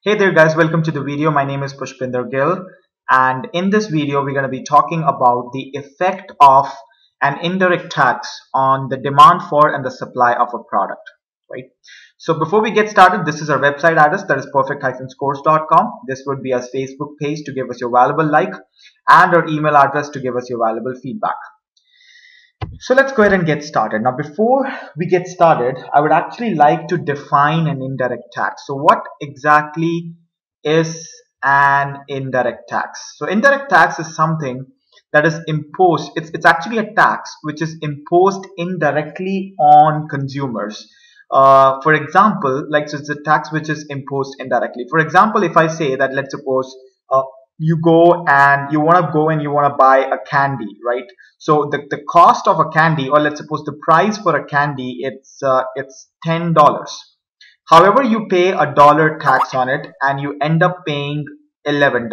Hey there guys, welcome to the video. My name is Pushpinder Gill, and in this video we're going to be talking about the effect of an indirect tax on the demand for and the supply of a product, right? So before we get started, this is our website address, that is perfect-scores.com. This would be our Facebook page to give us your valuable like, and our email address to give us your valuable feedback. So let's go ahead and get started. Now before we get started, I would actually like to define an indirect tax. So what exactly is an indirect tax? So indirect tax is something that is imposed. It's actually a tax which is imposed indirectly on consumers. For example, so it's a tax which is imposed indirectly. For example, if I say that, let's suppose you go and you want to buy a candy, right? So the cost of a candy, or let's suppose the price for a candy, it's $10. However, you pay $1 tax on it and you end up paying $11.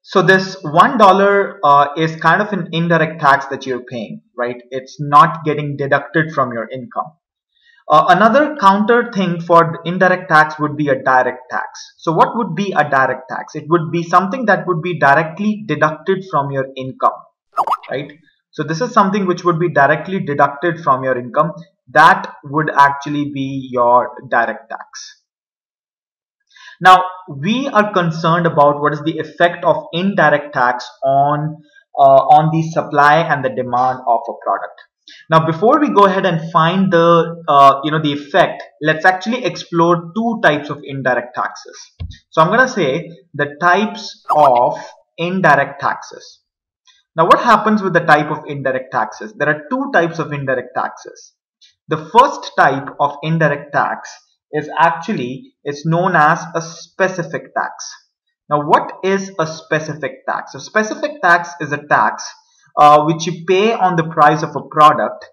So this $1 is kind of an indirect tax that you're paying, right? It's not getting deducted from your income. Another counter thing for indirect tax would be a direct tax. So what would be a direct tax? It would be something that would be directly deducted from your income, right? So this is something which would be directly deducted from your income. That would actually be your direct tax. Now we are concerned about what is the effect of indirect tax on the supply and the demand of a product. Now before we go ahead and find the effect, let's actually explore two types of indirect taxes. So I'm going to say the types of indirect taxes. Now what happens with the type of indirect taxes? There are two types of indirect taxes. The first type of indirect tax is it's known as a specific tax. Now what is a specific tax? A specific tax is a tax which you pay on the price of a product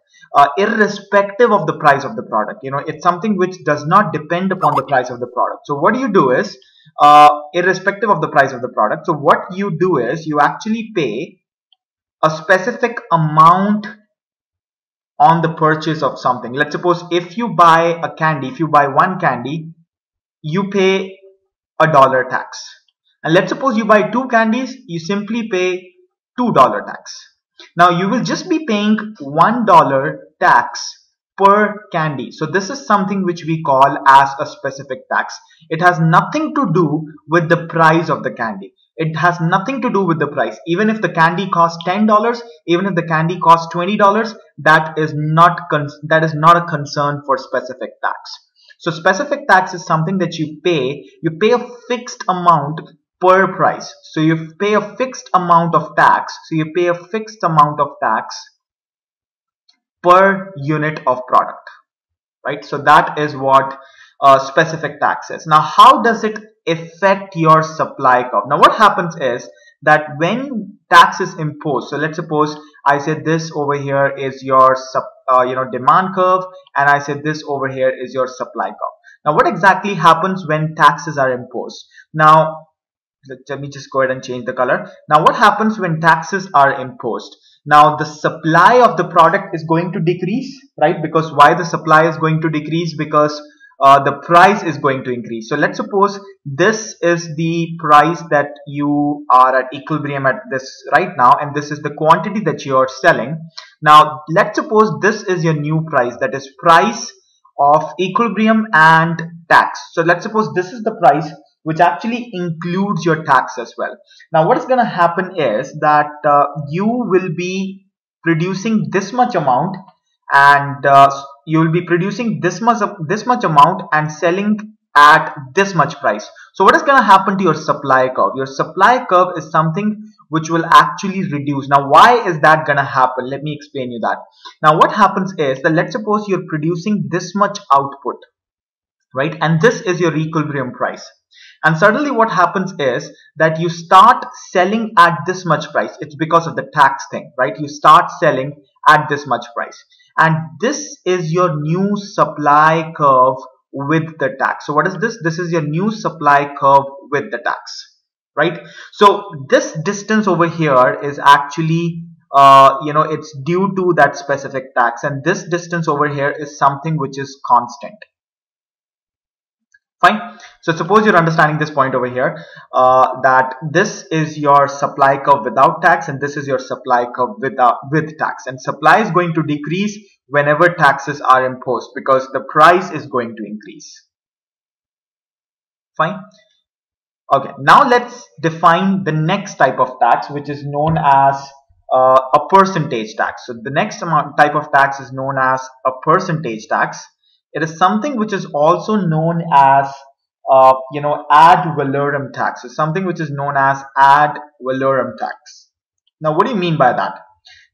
irrespective of the price of the product. It's something which does not depend upon the price of the product. So what you do is irrespective of the price of the product, so what you do is you actually pay a specific amount on the purchase of something. Let's suppose if you buy a candy, if you buy one candy, you pay $1 tax. And let's suppose you buy two candies, you simply pay $2 tax. Now you will just be paying $1 tax per candy. So this is something which we call as a specific tax. It has nothing to do with the price of the candy. It has nothing to do with the price. Even if the candy costs $10, even if the candy costs $20, that is not a concern for specific tax. So specific tax is something that you pay a fixed amount per price. So you pay a fixed amount of tax. So you pay a fixed amount of tax per unit of product, right? So that is what specific tax is. Now how does it affect your supply curve? Now what happens is that when tax is imposed, so let's suppose I said this over here is your demand curve, and I said this over here is your supply curve. Now what exactly happens when taxes are imposed? Now let me just go ahead and change the color. Now what happens when taxes are imposed? Now the supply of the product is going to decrease, right? Because why the supply is going to decrease? Because the price is going to increase. So let's suppose this is the price that you are at equilibrium at this right now, and this is the quantity that you are selling. Now let's suppose this is your new price, that is price of equilibrium and tax. So let's suppose this is the price which actually includes your tax as well. Now what is going to happen is that you will be producing this much amount, and you will be producing this much amount and selling at this much price. So what is going to happen to your supply curve? Your supply curve is something which will actually reduce. Now why is that going to happen? Let me explain you that. Now what happens is that let's suppose you're producing this much output, right? And this is your equilibrium price. And suddenly what happens is that you start selling at this much price. It's because of the tax thing, right? You start selling at this much price. And this is your new supply curve with the tax. So what is this? This is your new supply curve with the tax, right? So this distance over here is actually it's due to that specific tax, and this distance over here is something which is constant. Fine. So suppose you're understanding this point over here, that this is your supply curve without tax and this is your supply curve with tax, and supply is going to decrease whenever taxes are imposed because the price is going to increase. Fine. Okay, now let's define the next type of tax, which is known as a percentage tax. So the next type of tax is known as a percentage tax. It is something which is also known as ad valorem tax. So something which is known as ad valorem tax. Now, what do you mean by that?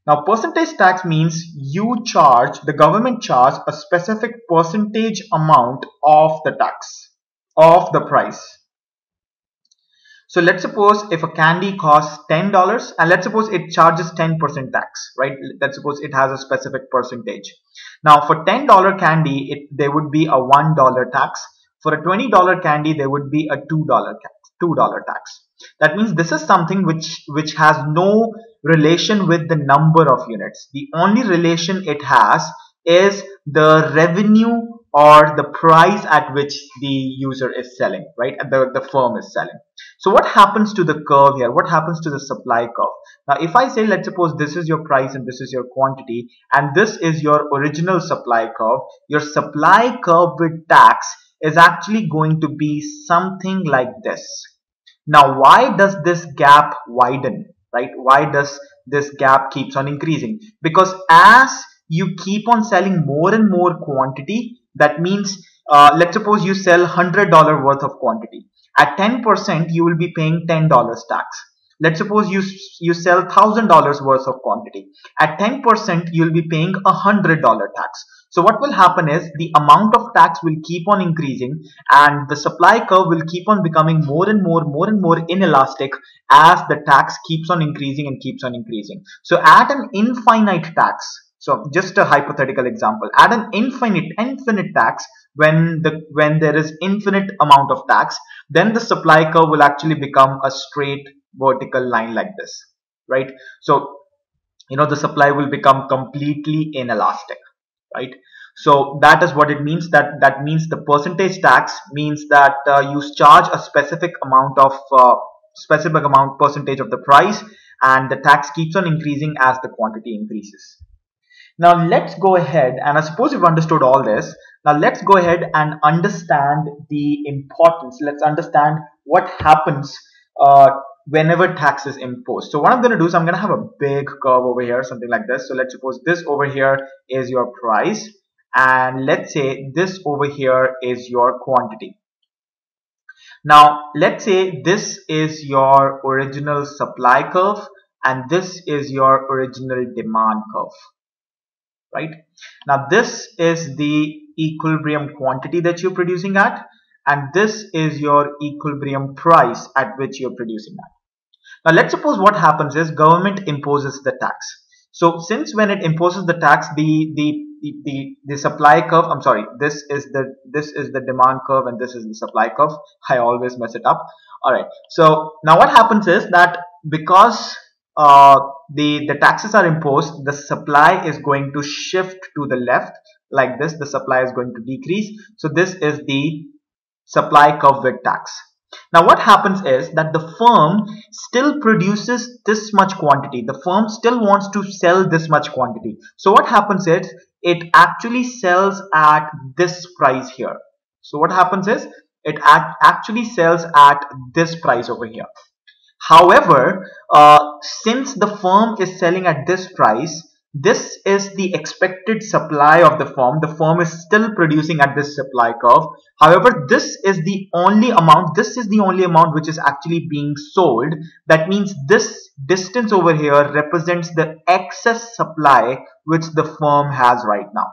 Now, percentage tax means the government charge a specific percentage amount of the tax, of the price. So let's suppose if a candy costs $10 and let's suppose it charges 10% tax, right? Let's suppose it has a specific percentage. Now for $10 candy, there would be a $1 tax. For a $20 candy, there would be a $2 tax. That means this is something which has no relation with the number of units. The only relation it has is the revenue or the price at which the user is selling, right? The firm is selling. So what happens to the curve here? What happens to the supply curve? Now, if I say, let's suppose this is your price and this is your quantity, and this is your original supply curve, your supply curve with tax is actually going to be something like this. Now, why does this gap widen, right? Why does this gap keeps on increasing? Because as you keep on selling more and more quantity, that means, let's suppose you sell $100 worth of quantity. At 10%, you will be paying $10 tax. Let's suppose you sell $1,000 worth of quantity. At 10%, you'll be paying $100 tax. So what will happen is the amount of tax will keep on increasing and the supply curve will keep on becoming more and more inelastic as the tax keeps on increasing and keeps on increasing. So at an infinite tax, so just a hypothetical example, at an infinite tax, when there is infinite amount of tax, then the supply curve will actually become a straight vertical line like this, right? So the supply will become completely inelastic, right? So that is what it means. That means the percentage tax means that you charge a specific amount percentage of the price, and the tax keeps on increasing as the quantity increases. Now let's go ahead, and I suppose you've understood all this. Now let's go ahead and understand the importance. Let's understand what happens whenever tax is imposed. So what I'm going to do is I'm going to have a big curve over here, something like this. So let's suppose this over here is your price, and let's say this over here is your quantity. Now let's say this is your original supply curve and this is your original demand curve. Right? Now this is the equilibrium quantity that you're producing at, and this is your equilibrium price at which you're producing at. Now let's suppose what happens is government imposes the tax. So since when it imposes the tax, the supply curve, I'm sorry, this is the demand curve and this is the supply curve. I always mess it up. Alright, so now what happens is that because the taxes are imposed, the supply is going to shift to the left like this. The supply is going to decrease. So this is the supply curve with tax. Now what happens is that the firm still produces this much quantity. The firm still wants to sell this much quantity. So what happens is it actually sells at this price here. So what happens is it actually sells at this price over here. However, since the firm is selling at this price, this is the expected supply of the firm. The firm is still producing at this supply curve. However, this is the only amount which is actually being sold. That means this distance over here represents the excess supply which the firm has right now.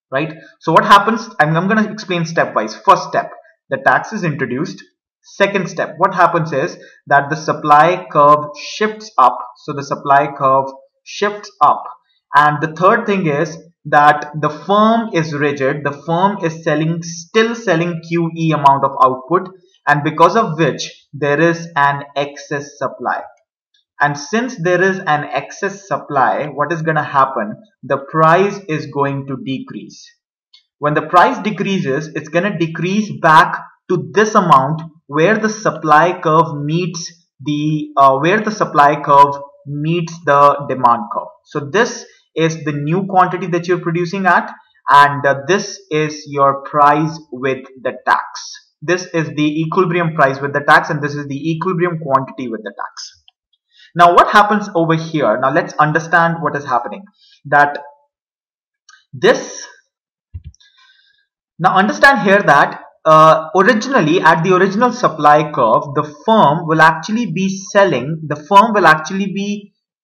Right? So what happens? I'm going to explain stepwise. First step, the tax is introduced. Second step, what happens is that the supply curve shifts up. So the supply curve shifts up. And the third thing is that the firm is rigid. The firm is still selling QE amount of output, and because of which there is an excess supply. And since there is an excess supply, what is going to happen? The price is going to decrease. when the price decreases, it's going to decrease back to this amount where the supply curve meets the demand curve. So this is the new quantity that you're producing at, and this is your price with the tax. This is the equilibrium price with the tax, and this is the equilibrium quantity with the tax. Now what happens over here? Now let's understand what is happening. Now understand here that originally at the original supply curve, the firm will actually be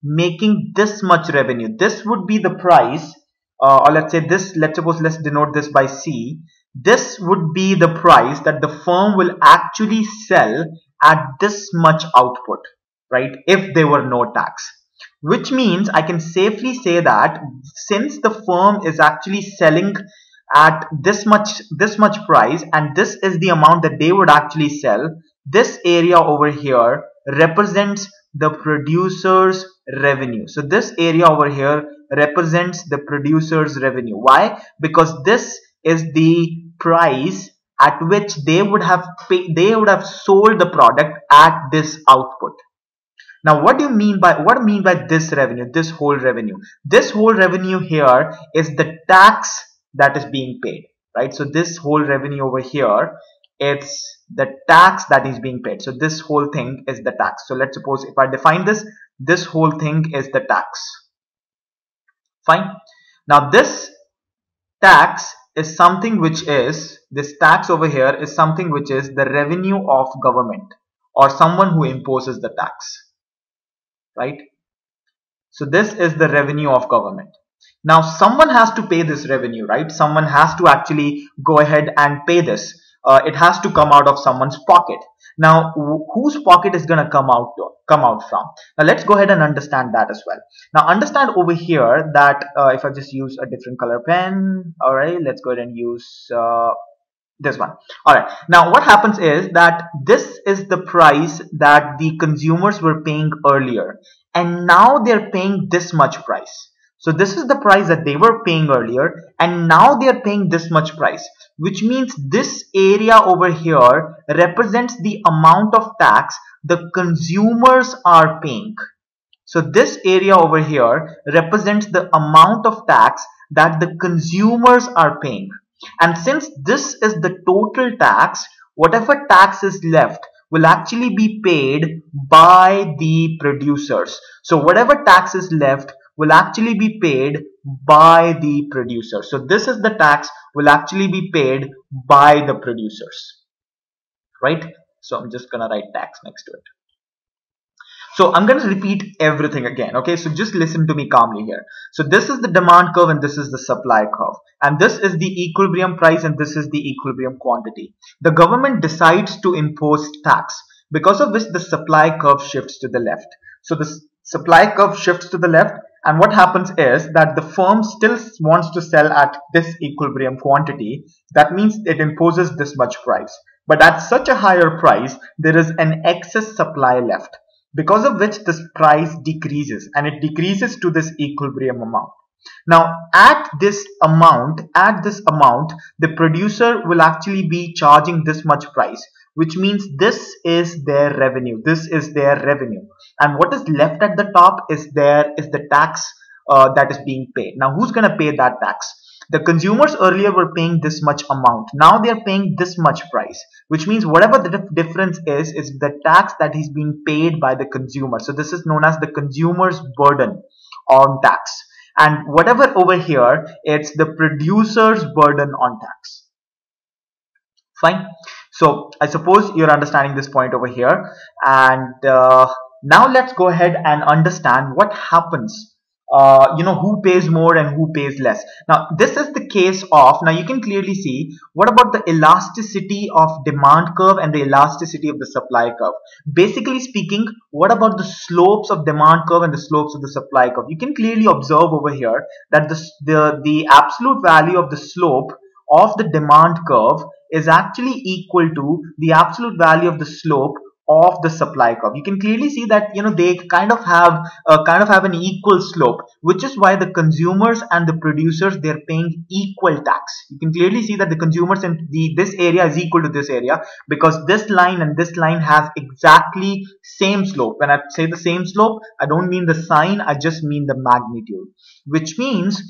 making this much revenue. This would be the price, or let's denote this by C. This would be the price that the firm will actually sell at this much output, right? If there were no tax. Which means I can safely say that since the firm is actually selling at this much price, and this is the amount that they would actually sell, this area over here represents the producer's revenue. So this area over here represents the producer's revenue. Why? Because this is the price at which they would have sold the product at this output. Now what do I mean by this revenue, this whole revenue? This whole revenue here is the tax that is being paid, right? So this whole revenue over here, it's the tax that is being paid. So this whole thing is the tax. So let's suppose if I define this whole thing is the tax. Fine. Now this tax is something which is, this tax over here is something which is the revenue of government or someone who imposes the tax. Right? So this is the revenue of government. Now someone has to pay this revenue, right? Someone has to actually go ahead and pay this. It has to come out of someone's pocket. Now whose pocket is going to come out from? Now let's go ahead and understand that as well. Now understand over here that if I just use a different color pen, all right, let's go ahead and use this one. All right, now what happens is that this is the price that the consumers were paying earlier, and now they're paying this much price. So this is the price that they were paying earlier, and now they're paying this much price, which means this area over here represents the amount of tax the consumers are paying. So this area over here represents the amount of tax that the consumers are paying. And since this is the total tax, whatever tax is left will actually be paid by the producers. So whatever tax is left will actually be paid by the producer. So this is the tax will actually be paid by the producers, right? So I'm just gonna write tax next to it. So I'm going to repeat everything again, okay? So just listen to me calmly here. So this is the demand curve and this is the supply curve. And this is the equilibrium price and this is the equilibrium quantity. The government decides to impose tax, because of which the supply curve shifts to the left. So the supply curve shifts to the left, and what happens is that the firm still wants to sell at this equilibrium quantity. That means it imposes this much price. But at such a higher price, there is an excess supply left, because of which this price decreases, and it decreases to this equilibrium amount. Now at this amount, the producer will actually be charging this much price, which means this is their revenue. And what is left at the top is the tax that is being paid. Now who's going to pay that tax? The consumers earlier were paying this much amount. Now they are paying this much price, which means whatever the difference is the tax that is being paid by the consumer. So this is known as the consumer's burden on tax. And whatever over here, it's the producer's burden on tax. Fine. So I suppose you're understanding this point over here. And now let's go ahead and understand what happens. Who pays more and who pays less. Now this is the case of, now you can clearly see, what about the elasticity of demand curve and the elasticity of the supply curve? Basically speaking, what about the slopes of demand curve and the slopes of the supply curve? You can clearly observe over here that the absolute value of the slope of the demand curve is actually equal to the absolute value of the slope of the supply curve. You can clearly see that they kind of have an equal slope, which is why the consumers and the producers, they're paying equal tax. You can clearly see that the consumers in this area is equal to this area, because this line and this line has exactly same slope. When I say the same slope, I don't mean the sign, I just mean the magnitude. Which means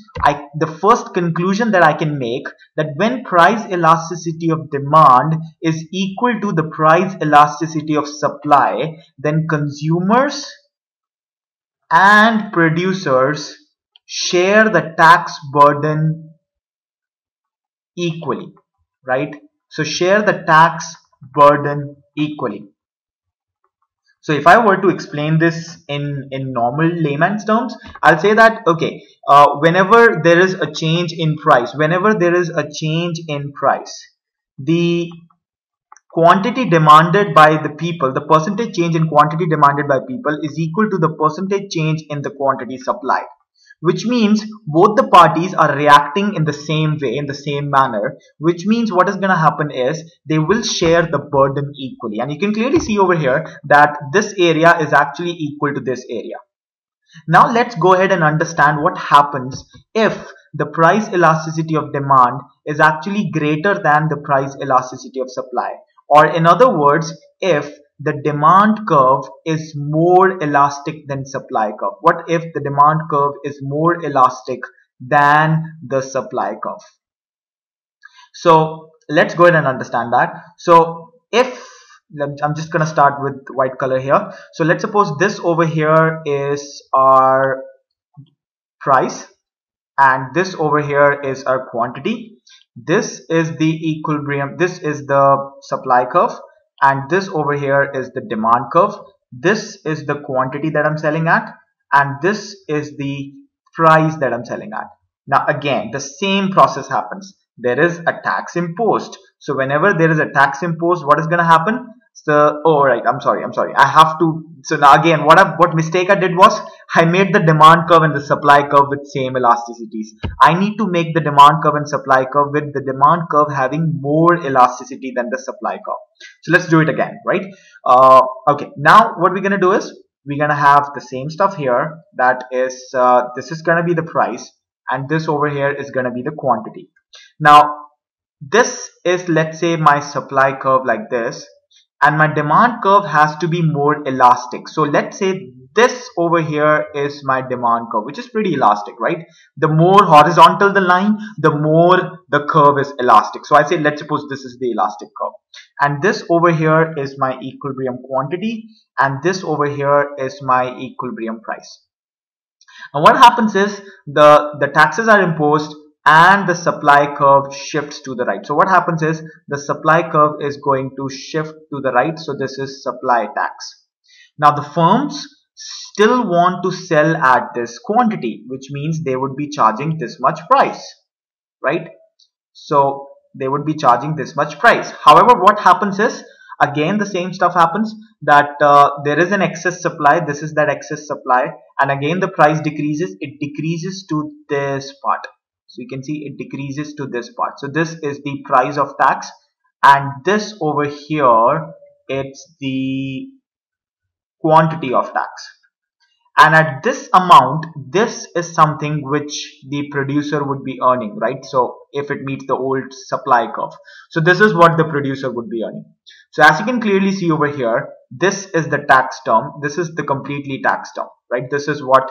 the first conclusion that I can make, that when price elasticity of demand is equal to the price elasticity of supply, then consumers and producers share the tax burden equally, right? So share the tax burden equally. So if I were to explain this in normal layman's terms, I'll say that, okay, whenever there is a change in price, the quantity demanded by the people, the percentage change in quantity demanded by people is equal to the percentage change in the quantity supplied. Which means both the parties are reacting in the same way, in the same manner, which means what is going to happen is they will share the burden equally. And you can clearly see over here that this area is actually equal to this area. Now let's go ahead and understand what happens if the price elasticity of demand is actually greater than the price elasticity of supply. Or in other words, if the demand curve is more elastic than supply curve. What if the demand curve is more elastic than the supply curve? So let's go ahead and understand that. So if I'm just going to start with white color here. So let's suppose this over here is our price and this over here is our quantity. This is the equilibrium, this is the supply curve, and this over here is the demand curve. This is the quantity that I'm selling at, and this is the price that I'm selling at. Now again, the same process happens. There is a tax imposed. So whenever there is a tax imposed, what is going to happen? So, oh right, I'm sorry. I have to. So now again, what mistake I did was I made the demand curve and the supply curve with same elasticities. I need to make the demand curve and supply curve with the demand curve having more elasticity than the supply curve. So let's do it again, right? Okay, now what we're gonna do is we're gonna have the same stuff here. That is, this is gonna be the price, and this over here is gonna be the quantity. Now this is, let's say, my supply curve like this, and my demand curve has to be more elastic. So let's say this over here is my demand curve, which is pretty elastic, right? The more horizontal the line, the more the curve is elastic. So I say, let's suppose this is the elastic curve, and this over here is my equilibrium quantity, and this over here is my equilibrium price. And what happens is the taxes are imposed and the supply curve shifts to the right. So what happens is the supply curve is going to shift to the right. So this is supply tax. Now the firms still want to sell at this quantity, which means they would be charging this much price, right? So they would be charging this much price. However, what happens is, again the same stuff happens, that there is an excess supply. This is that excess supply, and again the price decreases. It decreases to this part. So you can see it decreases to this part. So this is the price of tax, and this over here, it's the quantity of tax. And at this amount, this is something which the producer would be earning, right? So if it meets the old supply curve, so this is what the producer would be earning. So as you can clearly see over here, this is the tax term, this is the completely tax term, right? This is what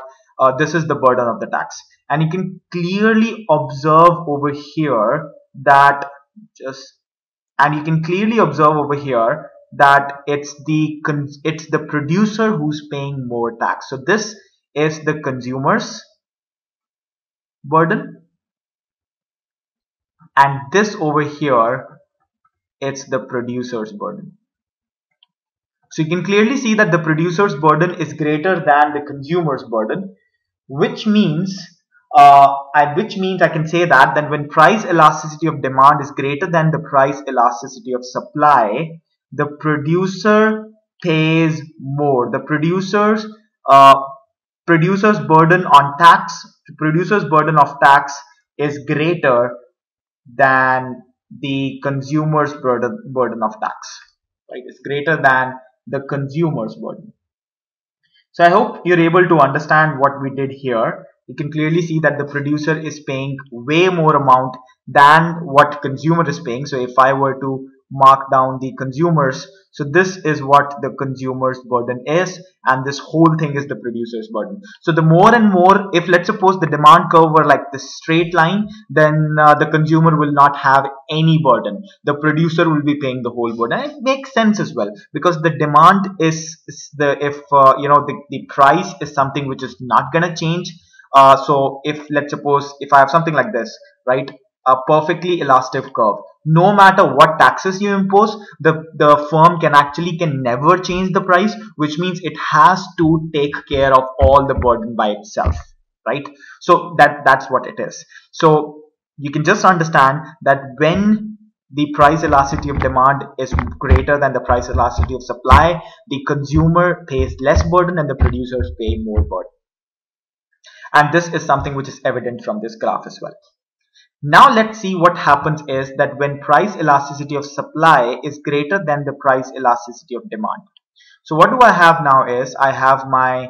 this is the burden of the tax. And you can clearly observe over here that it's the producer who's paying more tax. So this is the consumer's burden, and this over here, it's the producer's burden. So you can clearly see that the producer's burden is greater than the consumer's burden, which means I can say that when price elasticity of demand is greater than the price elasticity of supply, the producer pays more. The producer's burden of tax is greater than the consumer's burden of tax, right? It's greater than the consumer's burden. So I hope you're able to understand what we did here. You can clearly see that the producer is paying way more amount than what consumer is paying. So if I were to mark down the consumers, so this is what the consumer's burden is, and this whole thing is the producer's burden. So the more and more, if let's suppose the demand curve were like this straight line, then the consumer will not have any burden. The producer will be paying the whole burden. And it makes sense as well, because the demand is the, if the price is something which is not going to change. So if let's suppose if I have something like this, right, a perfectly elastic curve, no matter what taxes you impose, the firm can never change the price, which means it has to take care of all the burden by itself, right? So that's what it is. So you can just understand that when the price elasticity of demand is greater than the price elasticity of supply, the consumer pays less burden and the producers pay more burden. And this is something which is evident from this graph as well. Now let's see what happens is that when price elasticity of supply is greater than the price elasticity of demand. So what do I have now is I have my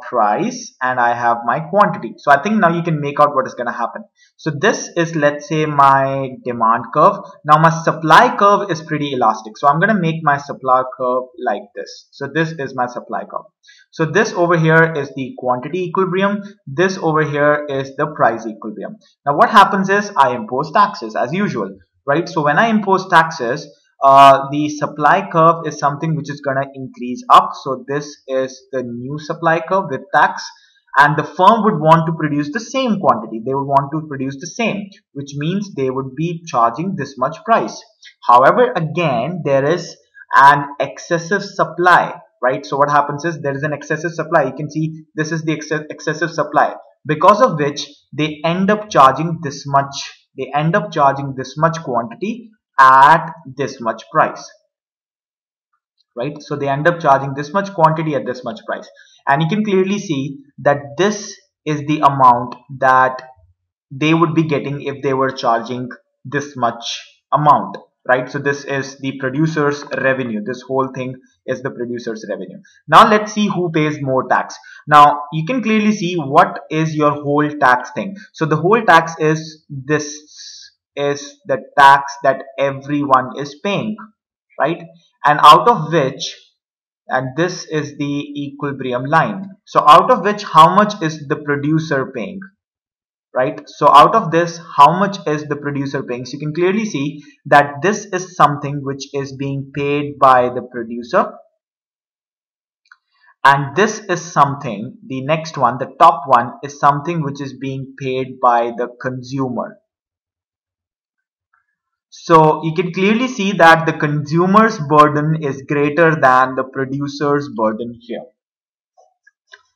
price and I have my quantity. So I think now you can make out what is going to happen. So this is, let's say, my demand curve. Now my supply curve is pretty elastic. So I'm going to make my supply curve like this. So this is my supply curve. So this over here is the quantity equilibrium. This over here is the price equilibrium. Now what happens is I impose taxes as usual, right? So when I impose taxes, the supply curve is something which is going to increase up. So this is the new supply curve with tax, and the firm would want to produce the same quantity. They would want to produce the same, which means they would be charging this much price. However, again, there is an excessive supply, right? So what happens is there is an excessive supply. You can see this is the excessive supply, because of which they end up charging this much. They end up charging this much quantity at this much price, right? So they end up charging this much quantity at this much price, and you can clearly see that this is the amount that they would be getting if they were charging this much amount, right? So this is the producer's revenue. This whole thing is the producer's revenue. Now let's see who pays more tax. Now you can clearly see what is your whole tax thing. So the whole tax is is the tax that everyone is paying, right? And out of which, and this is the equilibrium line, so out of which how much is the producer paying, right? So out of this, how much is the producer paying? So you can clearly see that this is something which is being paid by the producer, and this is something, the next one, the top one, is something which is being paid by the consumer. So you can clearly see that the consumer's burden is greater than the producer's burden here.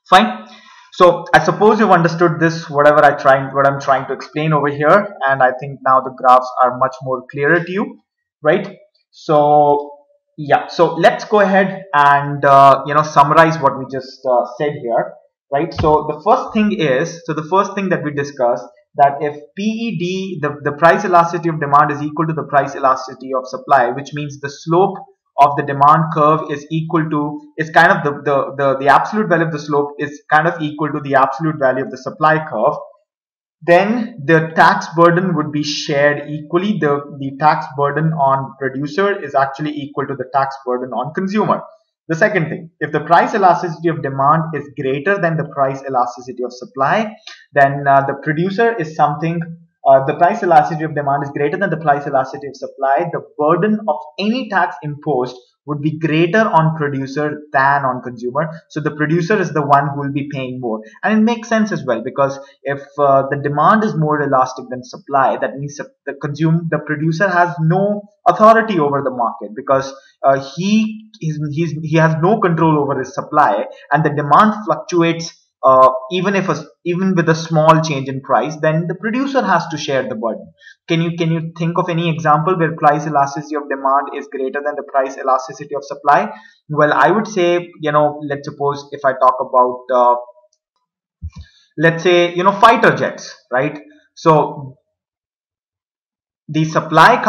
Fine. So I suppose you've understood this, what I'm trying to explain over here, and I think now the graphs are much more clearer to you, right? So yeah, so let's go ahead and summarize what we just said here, right? So the first thing that we discussed, that if PED, the price elasticity of demand, is equal to the price elasticity of supply, which means the slope of the demand curve is equal to, is kind of the absolute value of the slope is kind of equal to the absolute value of the supply curve, then the tax burden would be shared equally. The tax burden on producer is actually equal to the tax burden on consumer. The second thing, if the price elasticity of demand is greater than the price elasticity of supply, then the producer is something, the price elasticity of demand is greater than the price elasticity of supply, the burden of any tax imposed would be greater on producer than on consumer. So the producer is the one who will be paying more, and it makes sense as well, because if the demand is more elastic than supply, that means the producer has no authority over the market, because he has no control over his supply, and the demand fluctuates. Even with a small change in price, then the producer has to share the burden. Can you think of any example where price elasticity of demand is greater than the price elasticity of supply? Well, I would say, let's suppose if I talk about let's say, fighter jets, right? So the supply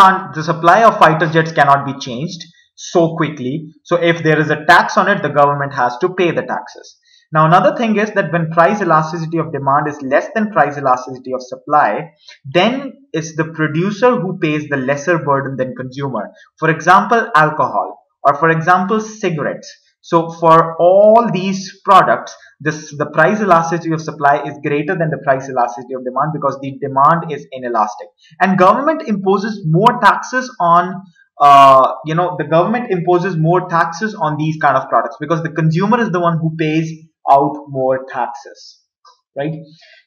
of fighter jets cannot be changed. so quickly. So if there is a tax on it, the government has to pay the taxes. Now another thing is that when price elasticity of demand is less than price elasticity of supply, then it's the producer who pays the lesser burden than consumer. For example, alcohol, or for example, cigarettes. So for all these products, the price elasticity of supply is greater than the price elasticity of demand, because the demand is inelastic. And government imposes more taxes on the government imposes more taxes on these kind of products, because the consumer is the one who pays out more taxes, right?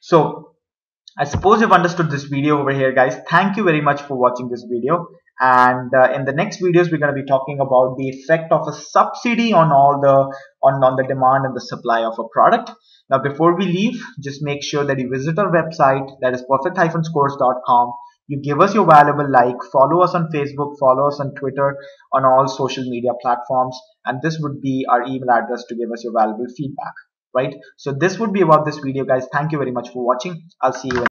So I suppose you've understood this video over here, guys. Thank you very much for watching this video. And in the next videos, we're going to be talking about the effect of a subsidy on all the on the demand and the supply of a product. Now, before we leave, just make sure that you visit our website, that is perfect-scores.com. You give us your valuable like, follow us on Facebook, follow us on Twitter, on all social media platforms, and this would be our email address to give us your valuable feedback, right? So this would be about this video, guys. Thank you very much for watching. I'll see you in